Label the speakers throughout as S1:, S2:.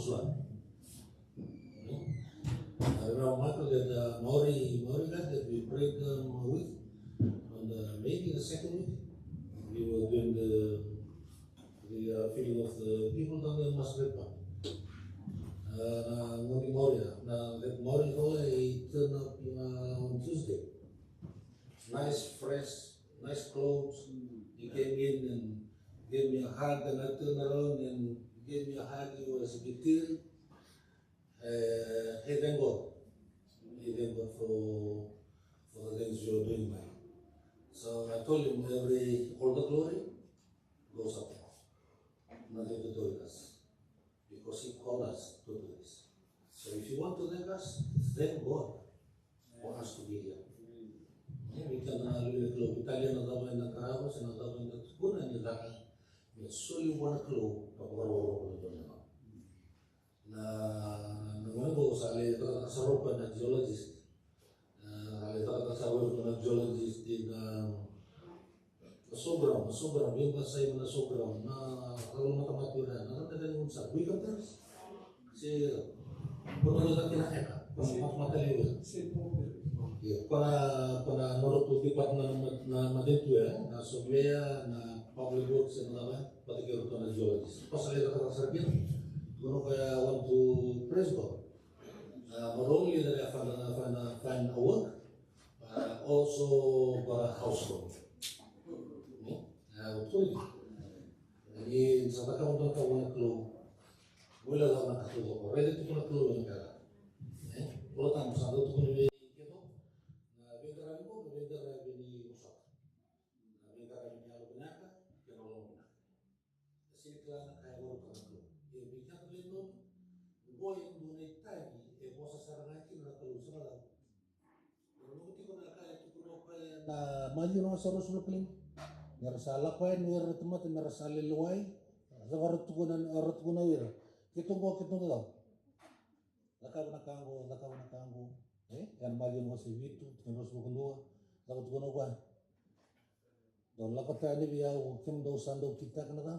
S1: one. I remember Michael that the Maori guy that we prayed with on maybe the second week. We were doing the feeding of the people down there in Masrepa. Ngoni Maori, that Maori boy, he turned up on Tuesday. Nice, fresh, nice clothes. He came in and gave me a hug, and I turned around and gave me a hug. He was a bit teary. He thank God. He thank God for the things you are doing, man. So I told him all the glory goes up there. Nothing to do with us. Because he called us to do this. So if you want to thank us, thank God for us to be here. We can live Italian and the Carabas and the Tukuna and the Daka. We solely want to clue na saropa na geologist. Na geologist in sobrang yung kasay mo na sobrang na kalau matematika na tanda unsa we can tell si puno na kinakita mataliw para nurut ukipat na maditu na surveyor na public works na patikiro na geologist pasal ito kasarkin kuno kaya want to praise God not only that I find a work also para household. Jadi sahabat kamu tuh kamu keluh, boleh lah nak keluh, ready tu nak keluh negara. Kalau tamu satu tu kena beli gitu, bengkara itu bengkara bini rusak, bengkara bini alu benaka, kena lalu benaka. Sini kelana kaya baru kena keluh. Dia bikin tu lindung, boy yang dunia tadi, bosa serangan itu nak keluh semua. Kalau kita kena kaya tu kena kaya na maju nama sarus lupaling. Merasala ko ay nuwer na tumat, merasala luway. Sa warot ko na wir. Kitong daw. Lakaw na kango. Yan mali mo si Vito, tinuros mo kundua. Lakot ko na kwa. Doon lakot tayo ni Biyaw, kim daw sandaw kita ka na daw.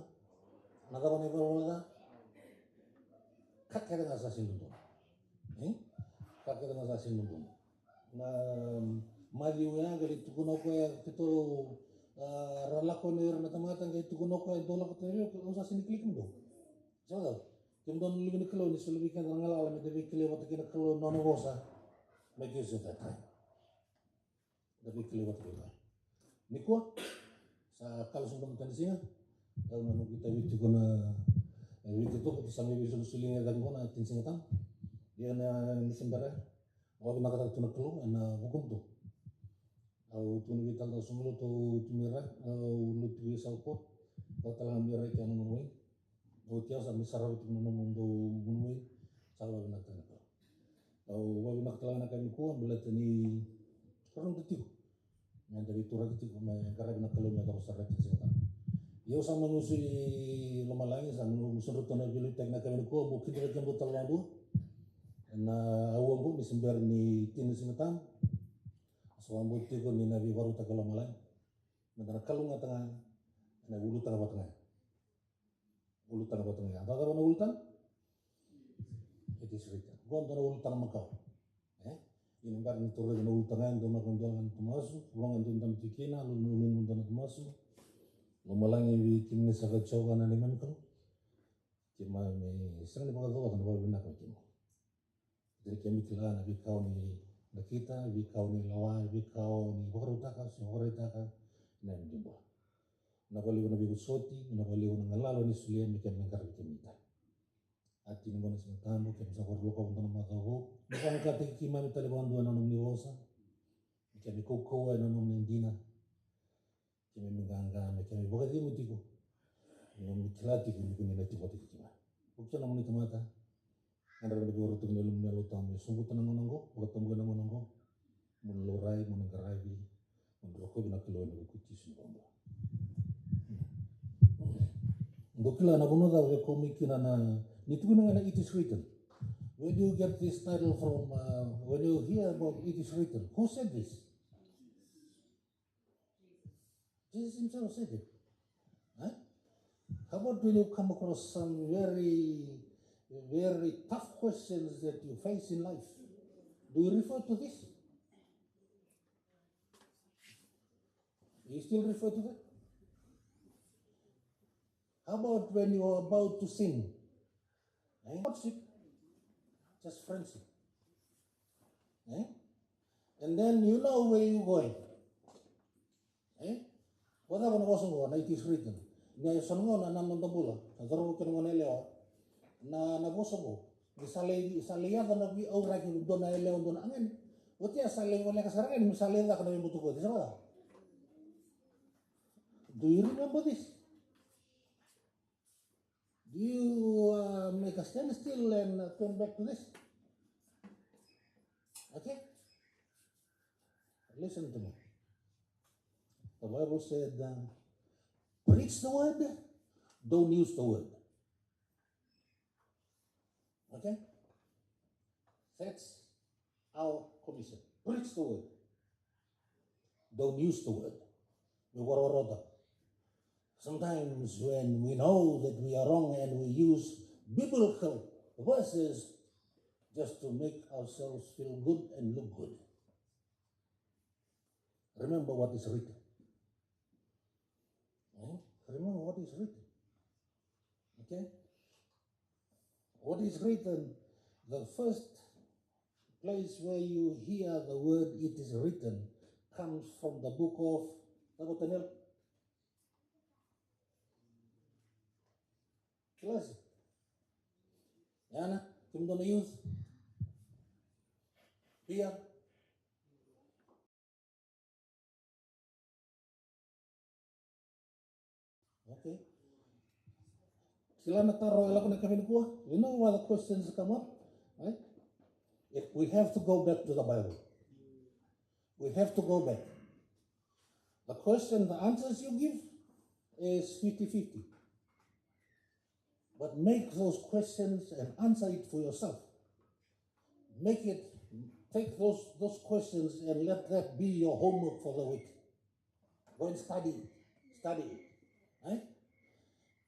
S1: Nagawa na iba na. Kakita nga sa sinundon. Kakita nga sa sinundon. Na mali mo yan, galito ko na kwa, kito ralako ni na tamatang kay tukuno ko ay dola ko tayo kung sa siniklik mo do. So, kim don lubi ni kalo ni sulubi kan ngala ala mi debi kile wat kina kalo nono bosa. May kiso ta tay. Debi kile wat kina. Niko sa kalo sung tan singa. Daw nanu kita witu ko na witu to ko sa mi bisu sulinga gan ko na tin singa tam. Dia na ni sembara. Wa na kata tuna kalo na hukum to. Au tunu vital da sumulu to tumira au lutu salpo au talang mira ke anu munui au tia sa misara itu nunu mundo munui sawa bina tana au wa bina tala kan ko belat ni orang detik yang dari turag itu me karena bina kalau me terus sarat singatan yo sama nusi lomalangi sa nusu tona bilu tekna kan ko bukit dari kan botal wandu na au ambu ni sembar ni tin singatan so ambuti ko ni nabi baru takalo malay mandara kalunga tanga na ulu tanga batanga ada na ultan it is written gon na ultan makau ini bar ni turre na ultan ndo makondolan tumasu ulang ndo ndam tikina lulun ndo tumasu lomalangi wi kimne sa choga na liman ko kima me sangni baga do kan bawa bina ko kimo dari kemikla na bi kau ni nakita vikau ni lawa vikau ni borutaka sohoretaka na ndimba na bali na bigusoti na bali na ngalalo ni sulia mikan nangkar bikamita ati ni monas matambo kem sa korlo ko ndo na mataho bukan kate kima mi talibon do na num ni wosa mikan ko ko na num ni dina kemi minganga mikan boga di mutiko no miklati ko ni na tiko tikima bukya na mo ni tamata ada lebih orang tu belum melalu tamu, sungguh tenang menunggu, bertemu dengan menunggu, melurai, menenggerai, menrokok bina keluar dari kuci semua. Dokila na kuno da komikin na nitu na it is written. Where do you get this title from? When you hear about it is written, who said this? Jesus himself said it. Huh? How about when you come across some very very tough questions that you face in life. Do you refer to this? You still refer to that? How about when you are about to sin? Friendship, just friendship. And then you know where you're going. Whatever was it is written. Nya songo na naman tabula. Nadaro ko ng eleo na nabosobo. Isali ya na bi ora ki do na eleo do na angin. Buti asali wala kasarangan misali na kana buto ko. Do you remember this? Do you make a standstill and turn back to this? Okay? Listen to me. The Bible said, preach the word, don't use the word. Okay? That's our commission. Preach the word. Don't use the word. Sometimes when we know that we are wrong and we use biblical verses just to make ourselves feel good and look good. Remember what is written. Remember what is written. Okay? What is written, the first place where you hear the word it is written comes from the book of Nathaniel. Classic. Yana, kim gonna use? Here. Okay. Sila nataro ela ko na kami kuha. You know why the questions come up, right? If we have to go back to the Bible. We have to go back. The question, the answers you give is 50-50. But make those questions and answer it for yourself. Take those questions and let that be your homework for the week. Go and study it, right?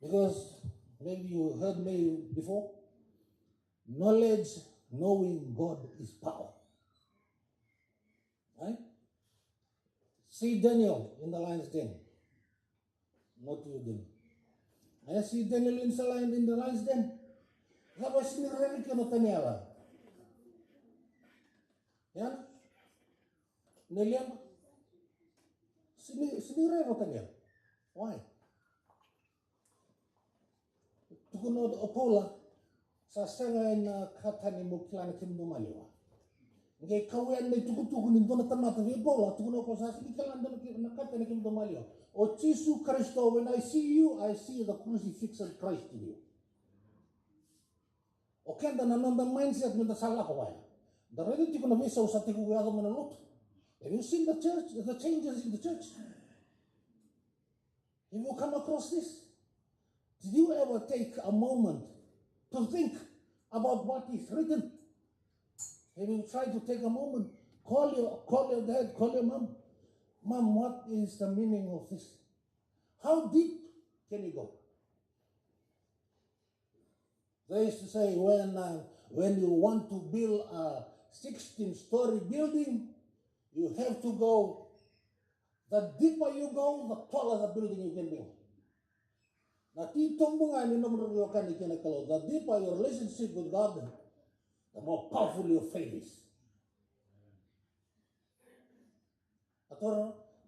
S1: Because maybe you heard me before, knowing God is power, right? See Daniel in the lion's den. Not you, Daniel. I see Daniel in the lion's den. Tapos sinirari ka na Daniela. Yan? Niliam? Sinirari ka Daniel. Why? Tukunod opola sa sangay na katani mo kilana kimumaliwa. Ngay kawen may tukutukunin doon na tamata ni opola tukunod ko sa sinikalan doon na katani kimumaliwa. O Jesus Christ, when I see you, I see the crucifixion Christ in you. O kenda na nanda mindset mo na sala ko kaya. The reality ko na bisa usati ko kaya mo na lot. Have you seen the church, the changes in the church? Have you come across this? Did you ever take a moment to think about what is written? Have you tried to take a moment? Call your dad, call your mom. Mom, what is the meaning of this? How deep can you go? They used to say when you want to build a 16-story building, you have to go, the deeper you go, the taller the building you can build. The deeper your relationship with God, the more powerful your faith is.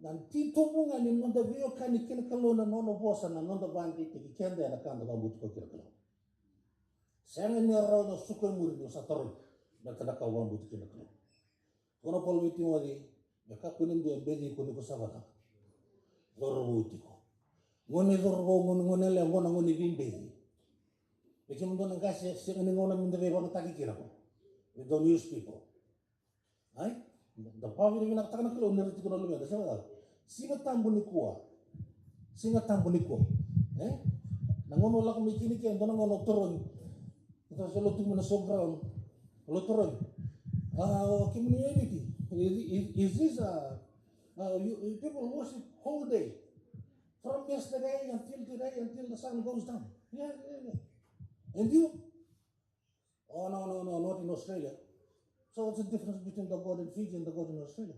S1: Nanti tumbungan ni nonda vio kan ikin kalau na nono bosa na nonda bandi tiki kende na kanda bambut ko kira kalau. Saya ni raw na sukoi muri ni satoroi na kada ka bambut kira kalau. Kono polo iti mo di ya ka kunin do embedi ko ni ko sabata. Zorbo iti ko. Ngoni zorbo ngoni le ngoni bimbe. Bikin mo nang kasi sing ni ngona mindre ba taki kira ko. We don't use people. Right? The power ni nakataka na kalau niriti ko na lumia. Sabi Singa tambo ni kuwa. Nangono lang kami kinikin, doon nangono turon. Ito sa luto mo na sobrang, luturon. Community, is this people worship whole day? From yesterday until today, until the sun goes down. Yeah. And you? Oh, no, not in Australia. So what's the difference between the God in Fiji and the God in Australia?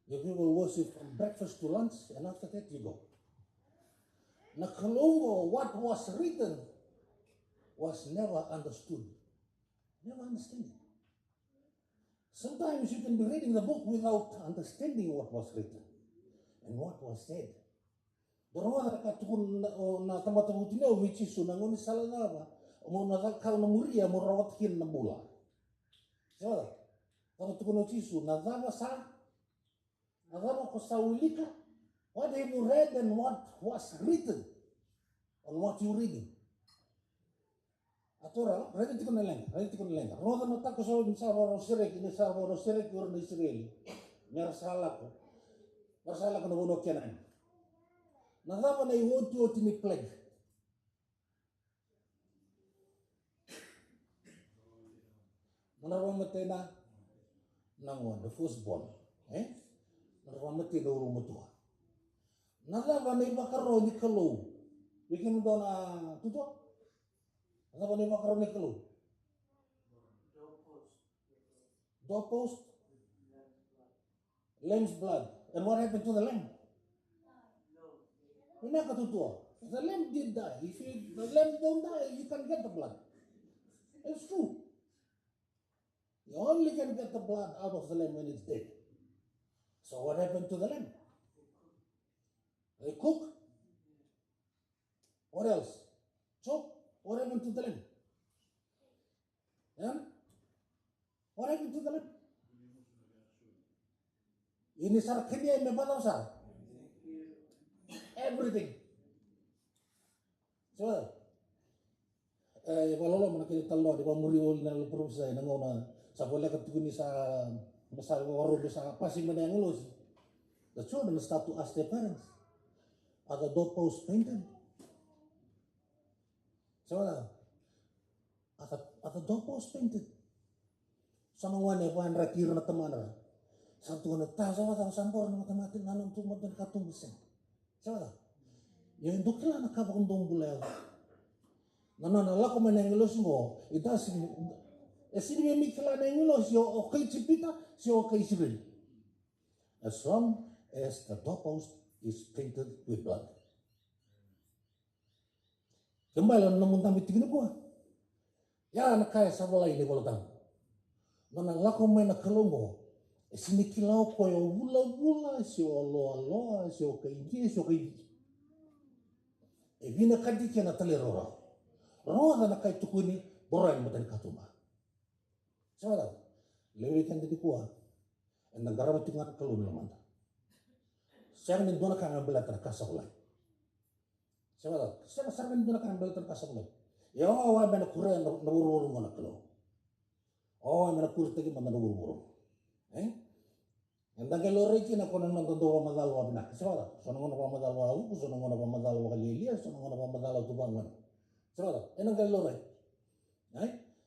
S1: The people worship from breakfast to lunch, and after that you go. Na kalungo, what was written was never understood. Never understand it. Sometimes you can be reading the book without understanding what was written and what was said. Dorong ka tukun na tamata butine which is sunangon salana ba mo na ka na muria mo rawat kin na bula. So, tamata tukun chisu na dava sa na dava ko sa ulika. What have you read and what was written on what you reading? Atura, ready to lenga. Roda no tako so ni sa ro serek or ni Israel. Mersala ko na wono kenan. Na dava na iwotu otini plague. Nararamate na nangwa the firstborn. Nararamate na urumatua. Nadava na ibakaro ni kalo. Bikin do na tuto. Nadava na ibakaro ni kalo. Doorpost. Lamb's blood. And what happened to the lamb? If the lamb did die, if the lamb don't die, you can get the blood. It's true. You only can get the blood out of the lamb when it's dead. So what happened to the lamb? They cook. What else? Chop. What happened to the lamb? Yeah? What happened to the lamb? Ini sar kenya me badam sar. Everything. So, walolo mana kita talo di pamuri ol na luprus ay nangona sa bola katukuni sa masal waro sa pasi mana yang ulus. The children start to ask their parents, are the doorposts painted? So, are the doorposts painted? Sama wane wan rakir na tamana. Satu na tahu sama sampor na matematik nanam tu madan katung besen. Sawa. Yung dukla na kabang dombulel. Nana lako menengelos mo. Itas esini mikla nengelos yo okay chipita si okay sibel. As long as the doorpost is painted with blood. Kembali namun tamit tingin ko. Ya nakaya sabalay ni bolotang. Nana lako menakalongo. Esini kilau ko yo bula si olo si okaingi si okaingi. E vina kadi kena tale rora. Rora na kai tukuni borai matan katuma. Sawa. Lewe kan di kuah. En negara tingat kalun lamanda. Sarang dona kan ambela terkasa ulai. Sawa. Sarang dona kan ambela terkasa ulai. Ya awa bena kure na buru ngona kalo. Awa bena kure tegi mana buru. Anda kelore kina kono nang tondo madal wa bina. Sawa. Sono ngono pa madal wa u, sono ngono pa madal wa kalilia, sono ngono pa madal tu bangun. Sawa. Enang kelore.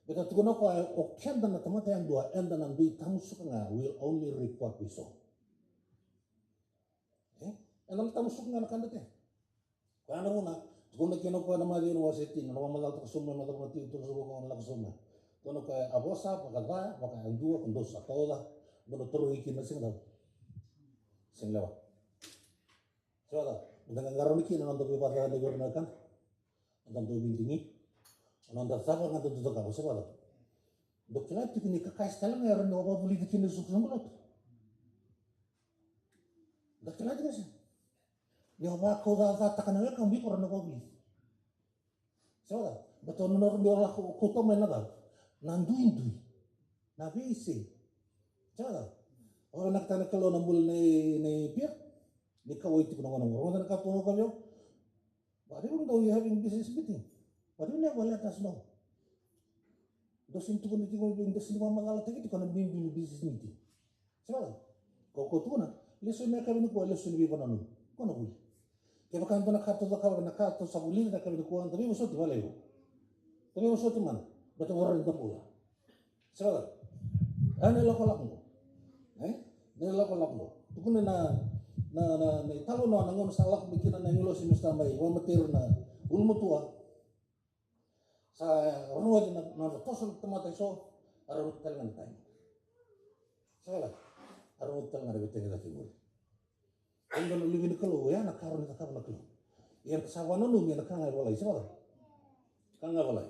S1: Beta tukono ko o kenda na tamata yang dua enda nang dui tamusuk nga will only reap what we sow. Enang tamusuk nga nakanda te. Kana ngona tukono kino ko na madi university na madal ta summa madal mati tu ko na summa. Kono ka abosa pakada paka dua kondosa toda. Bono toro iki na sing lewa. Sawa. Dengan ngaron iki na ndo be pada de gorna kan. Ndo bintingi. Nanda sabar nga tutu ka ko sabar. Dokila tikini ka kastala nga ron no buli tikini suksumulot. Dokila tikasi. Ni ba ko da takana ka mbi ko ron no buli. Sabar. Beto no ron dio la ko to mena da. Nanduindui. Na bisi. Sabar. Orang nak tanah kalau nambul ni pia. Ni kawai tu kuna ngomong. Orang nak kamu kau yo. But even though you having business meeting. But you never let us know. Dosin tu kuni tinggal bing dosin mama kalau tadi tu kena bing business meeting. Sabar. Kau tu na. Lesu ni kami ni kuah lesu ni bapa nanu. Kau nak buli. Kau kan tu nak kata sabuli nak kami ni kuah. Tapi musuh tu balik. Tapi musuh tu mana? Betul orang itu pula. Sabar. Ane lako mo. Nila lako mo. Tu kuni na talo no nangon salak bikinan na ngulo si Mustambay. Wa matir na ulmo tua. Sa ruwa na tosol tamata so arut talangan tayo. Sala arut talangan rebe tenge dati muli. Endo no livin kalo ya na karon ta kabla kalo. Yang sawana no mi na kanga walai sala. Kanga walai.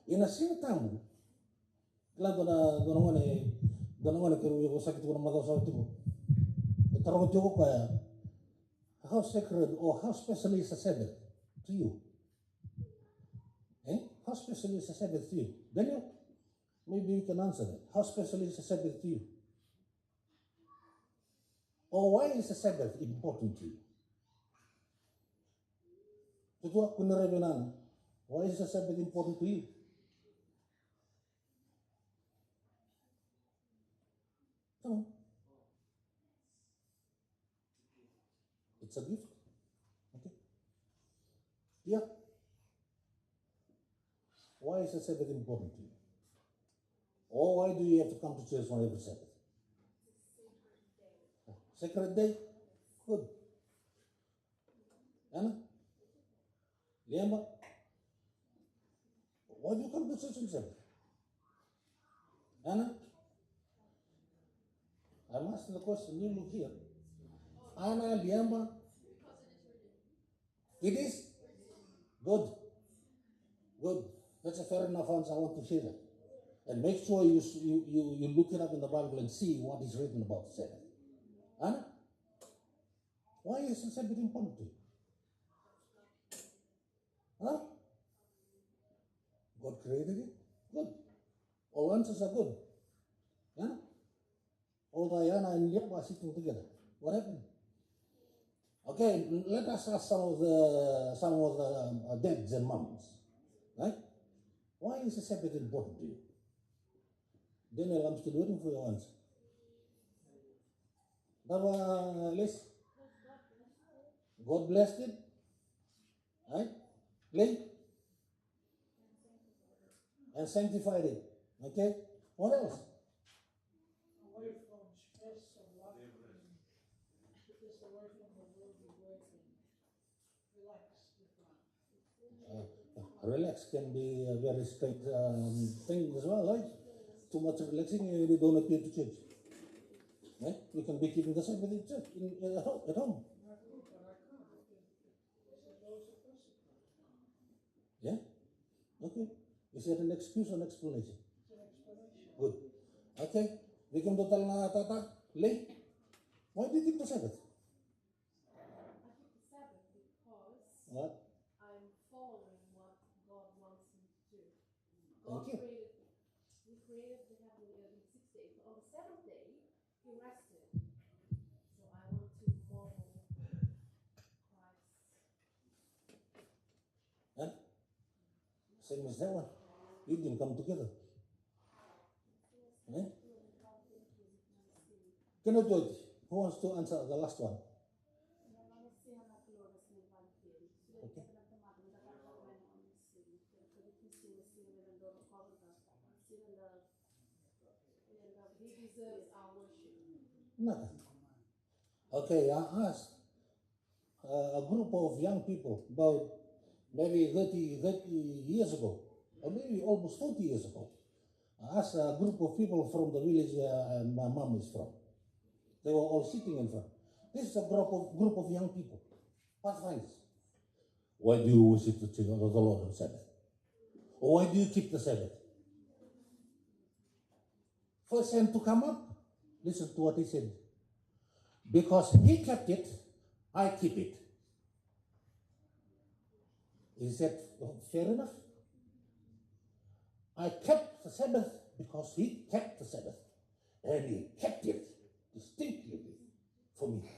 S1: Ina sing tamu. Kala dona ngone ke ruwa sakit ko mata sa tipo. Tarong tioko kaya how sacred or how special is the Sabbath to you? How special is the Sabbath to you? Daniel, maybe you can answer that. How special is the Sabbath to you? Or why is the Sabbath important to you? Tutua kunarabinan. Why is the Sabbath important to you? Come on. It's a gift. Okay. Yeah. Why is the Sabbath important to you? Or why do you have to come to church on every Sabbath? Sacred day? Good. Anna? Liamba? Why do you come to church on Sabbath? Anna? I'm asking the question, you look here. Anna, Liamba? It is? Good. Good. That's a fair enough answer. I want to say that. And make sure you look it up in the Bible and see what is written about the Sabbath. Anna? Why is the Sabbath important to you? Huh? God created it? Good. All answers are good. Yeah? All Diana and Liam are sitting together. What happened? Okay, let us ask some of the dads and moms. Right? Why is the Sabbath important to you? Daniel, I'm still waiting for your answer. Liz? God blessed it. Right? Lee? And sanctified it. Okay? What else?
S2: Away from stress of life, just away from the worldly working, relax with life.
S1: Relax can be a very straight thing as well, right? Too much relaxing, you really don't appear to church. Right? You can be keeping the Sabbath in church, at home. Yeah? Okay. Is that an excuse or an explanation?
S2: It's an explanation.
S1: Good. Okay. We can total na tata. Late. Why do you keep the Sabbath?
S3: I keep the Sabbath because
S1: What?
S3: I'm following what God wants me to do.
S1: Thank you.
S3: He created the heaven and earth in 6 days. But on the seventh day, he rested. So I want to model Christ.
S1: Yeah? Same as that one. You didn't come together. Yeah? Can I do it? Who wants to answer the last one? Okay.
S3: He deserves our worship.
S1: No. Okay, I asked a group of young people about maybe 30 years ago, or maybe almost 40 years ago. I asked a group of people from the village where my mom is from. They were all sitting in front. This is a group of young people, pathfinders. Why do you worship the Lord on Sabbath? Or why do you keep the Sabbath? First hand to come up, listen to what he said. Because he kept it, I keep it. Is that fair enough? I kept the Sabbath because he kept the Sabbath. And he kept it distinctly for me.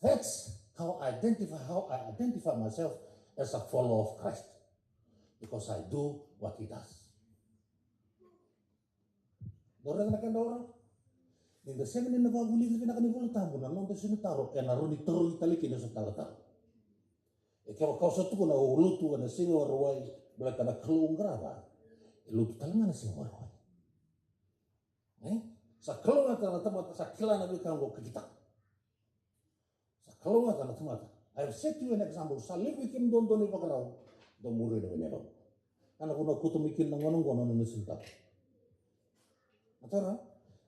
S1: That's how I identify myself as a follower of Christ. Because I do what he does. Orang nak kanda orang. In the seven in the Bible, we live in a kind of tabu. Na non tesu taro. E na roni toro itali kina sa taro. E kaya kausa tu na ulutu na singo arwai. Bela kana kalung grava. E lutu talangan na singo arwai. Sa kalunga tana tamata sa kila na bika ngo kita. Sa kalunga tana tamata. I have set you an example. Sa live with him don't ni pakarao. Don't worry na Anak kuna kutumikil ng anong kono na sinta. Atara,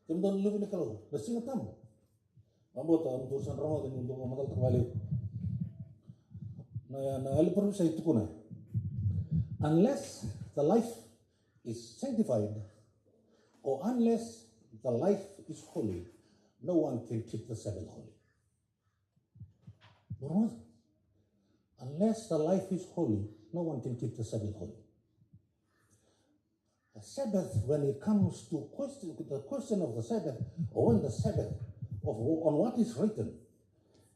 S1: kim don live ni kalau, na singa tam. Ambota ang tusan ramo din yung matal takbali. Na aliparu sa ito kuna. Unless the life is sanctified, or unless the life is holy, no one can keep the Sabbath holy. Normal. Unless the life is holy, no one can keep the Sabbath holy. The Sabbath, when it comes to the question of the Sabbath, or when the Sabbath, on what is written,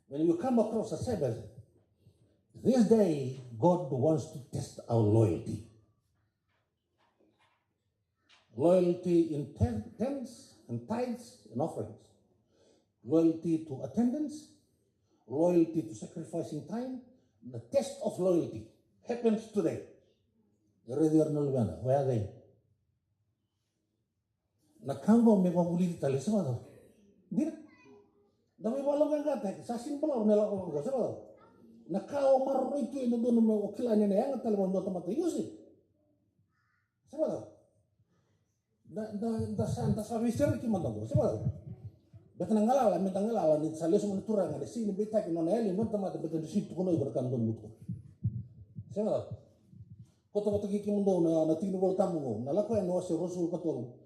S1: when you come across a Sabbath, this day God wants to test our loyalty. Loyalty in tithes and tithes and offerings. Loyalty to attendance. Loyalty to sacrificing time. The test of loyalty happens today. Where are they? Nakambo me pabuli tali sabado. Dira. Dami walang gagata. Sa simple nila ko sabado. Nakao maro ito ino doon mo okilanya na yang talibon do tomato yusi. Sabado. Da sa mister ki mando sabado. Bet nangalala ni salisu mo turang ada sini beta ki nona eli mo tomato bet di situ kuno ibarkan don mutu. Sabado. Koto ki mundo na tinu bol tamu na lako eno se rosul koto.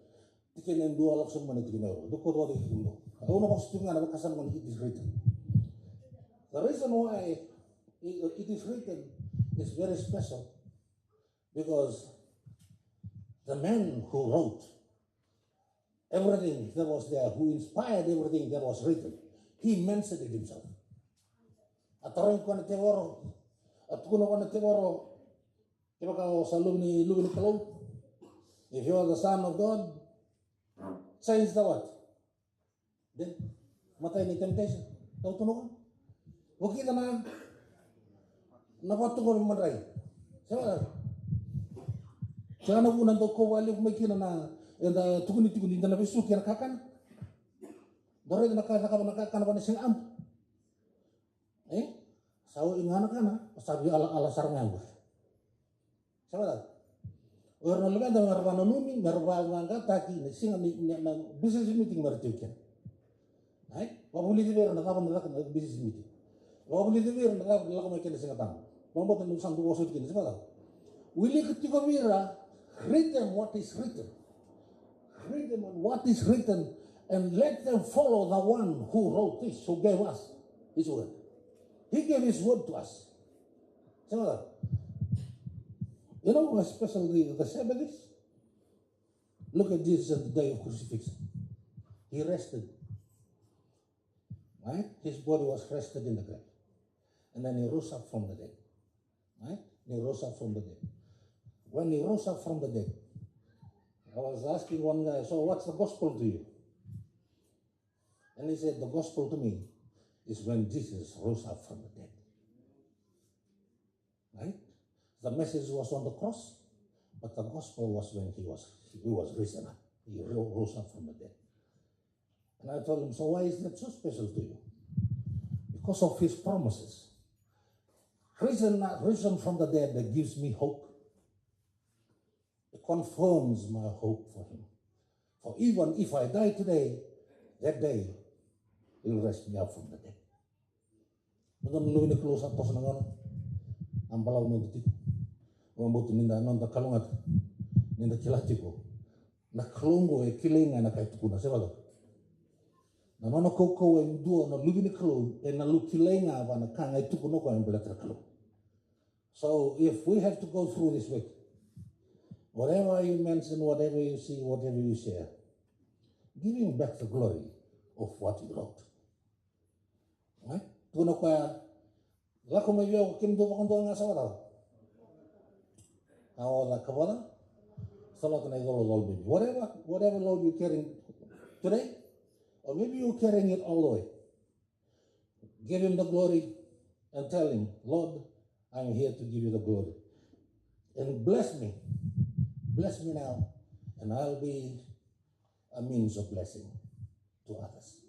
S1: Tiken dua langsung mana tiken euro. Doko dua di mundo. Aku nak maksud dengan apa kasanมัน it is written. The reason why it is written is very special because the man who wrote everything that was there, who inspired everything that was written, he mentioned it himself. Atarong ko na teworo, at kuno ko na teworo, kaya ka sa lubi ni Kalong, if you are the Son of God, change the what? Then, matay ni temptation. Tahu tuno ka? Huwag kita na napatuko ng maray. Siya na unan to ko wali may kina na tukuni na nabisu kaya nakakan. Dore na nakakan ba na siyang am. Sawo ingana kana sabi ala sarngang. Siya orang lebih ada marwana numi marwa ngangka taki ni singa ni business meeting martiukan. Ay, wabuli diber na kapan na business meeting. Wabuli diber na kapan na may kina singa tam. Mambo tan sandu wasut kini siapa? Willi ketika mira read them what is written. Read them what is written and let them follow the one who wrote this, who gave us his word. He gave his word to us. Siapa? You know how special the Sabbath is? Look at Jesus at the day of crucifixion. He rested. Right? His body was rested in the grave. And then he rose up from the dead. Right? He rose up from the dead. When he rose up from the dead, I was asking one guy, so what's the gospel to you? And he said, the gospel to me is when Jesus rose up from the dead. Right? The message was on the cross, but the gospel was when he was risen up. He rose up from the dead. And I told him, so why is that so special to you? Because of his promises. Risen from the dead that gives me hope. It confirms my hope for him. For even if I die today, that day he will raise me up from the dead. Mudan lu ini close up tos nangon. Ampalau nu titik. Wambut ninda nonta kalungat. Ninda kilatiko. Na kalungo e kilenga na kai tukuna sebalo. Na nono koko e dua na lu ini kalung e na lu kilenga va na kanga e tukuno ko en belatra kalung. So if we have to go through this week, whatever you mention, whatever you see, whatever you share, giving back the glory of what you wrote. Right? Tuno kaya lako may yo kim do bakon do nga sa wala. How the kabala? Salat na igolo lol baby. Whatever load you're carrying today, or maybe you're carrying it all the way. Give him the glory and tell him, Lord, I'm here to give you the glory. And bless me. Bless me now, and I'll be a means of blessing to others.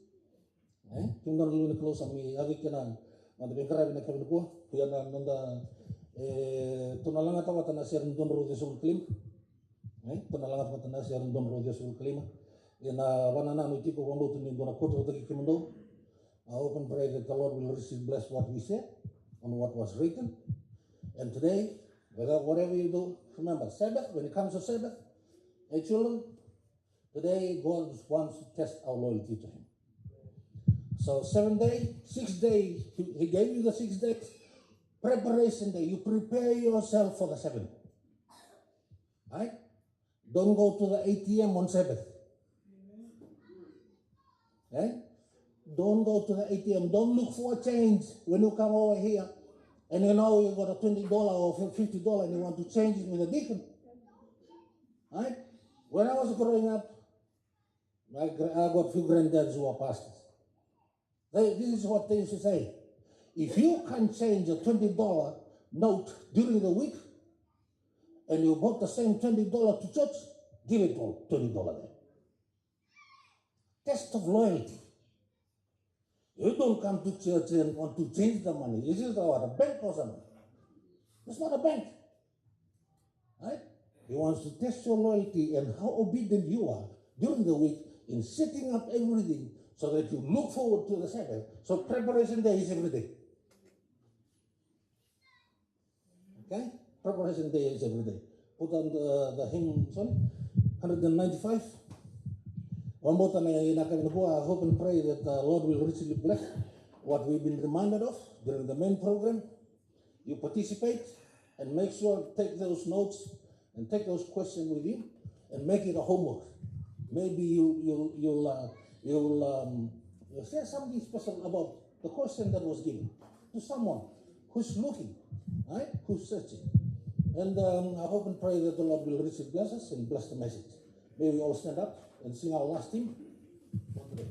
S1: Kung nang lulu close ang mi, abi ka na, nanda bengkara bina kami ko, kuya na nanda Tuna langa tawa tana siar ndon ro de sul klima. Tuna langa tawa tana siar ndon ro de sul klima. Ina wanana no tiko wambo tuni ndona koto taki kimendo. I hope and pray that the Lord will receive bless what we said on what was written. And today, whatever you do, remember Sabbath, when it comes to Sabbath, hey children, today God wants to test our loyalty to Him. So 7 days, 6 days, He gave you the 6 days, preparation day. You prepare yourself for the 7th. Right? Don't go to the ATM on Sabbath. Right? Don't go to the ATM. Don't look for a change when you come over here and you know you got a $20 or $50 and you want to change it with a deacon. Right? When I was growing up, I got a few granddads who are pastors. This is what they used to say. If you can change a $20 note during the week and you bought the same $20 to church, give it all $20 there. Test of loyalty. You don't come to church and want to change the money. This is what, a bank or something. It's not a bank. Right? He wants to test your loyalty and how obedient you are during the week in setting up everything so that you look forward to the Sabbath. So preparation day is every day. Okay? Preparation day is every day. Put on the hymn, sorry, 195. One more time, I hope and pray that the Lord will richly bless what we've been reminded of during the main program. You participate and make sure take those notes and take those questions with you and make it a homework. Maybe you'll say something special about the question that was given to someone who's looking, right? Who's searching. And I hope and pray that the Lord will richly bless us and bless the message. May we all stand up and sing our last hymn for today.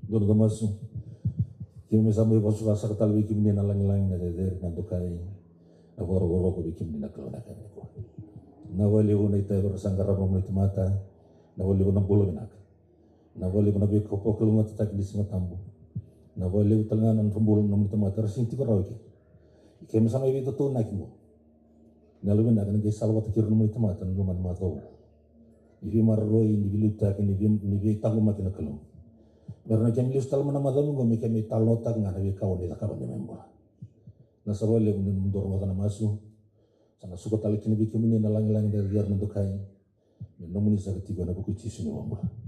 S1: Dono damasu. Kimi sampai pasukan saktal bikin ni nalang-lang na dari nantukai. Agora ko bikin ni nakalona kan ko. Nawali ko na itayo bersangkara mo itu mata. Nawali ko na bulo binak. Nawali ko na bi ko pokol mo tatak di singa tambo. Nawali ko talangan rumbulong nom itu mata rasinti ko rawi. Kimi sampai itu tuh nak mo. Nalu binak kan kisah salwat kira nom itu mata numan mato. Ibi marroi ni biluta kan ni bi tangu makin nakalong. Karena kami listal mana malam kami kami talotak ngana bi kawan di takaban member. Nasawale mundur ngana masu. Sana suka tali kini bi kami ni nalang-lang dari jar nantukai. Nomuni sa ketiga na buku cisu ni member.